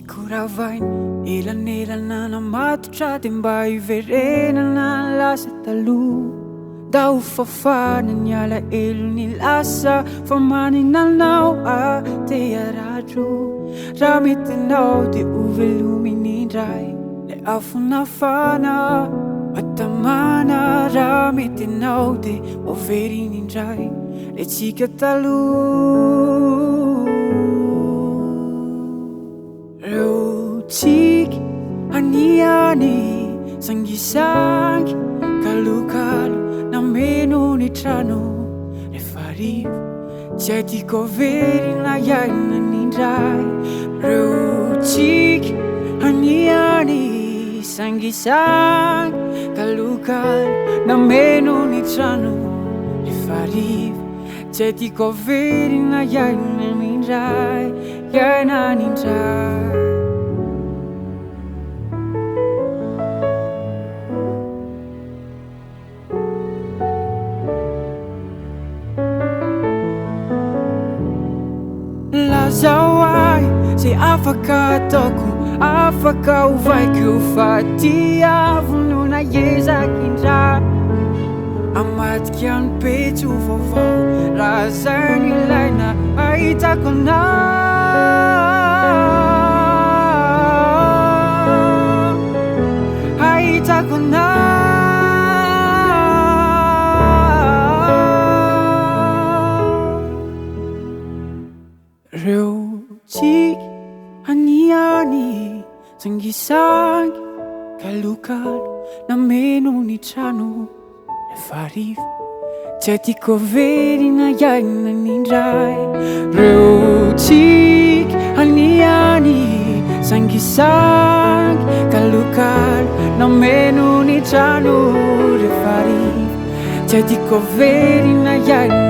Ikoravany elanelana namatotra de mba iverenana lasa taloha da ho fafana ny alahelo ny lasa fa maninanao te haratro raha mety anao de ho velominy indray le afonafana matamana raha mety anao de ho veriny indray le tsika taloha reo tsika aniany sangisangy kalokalo nameno ny trano rehefa rivo tsy aidiko verina iaina nindray reo tsika aniany sangisangy kalokalo nameno ny trano rehefa rivo tsy aidiko verina iaina nindray iaina nindray lazao ay zay afaka ataoko afaka hovaiko fa tiavono na ezaky indray amadika ny petsy ho vaovao raha zay ny ilaina ahitako anao ahitako anao reo tsika aniany sangisangy kalokalo nameno ny trano rehefa rivo tsy aidiko verina iaina nindray reo tsika aniany sangisangy kalokalo nameno ny trano rehefa rivo tsy aidiko verina iaina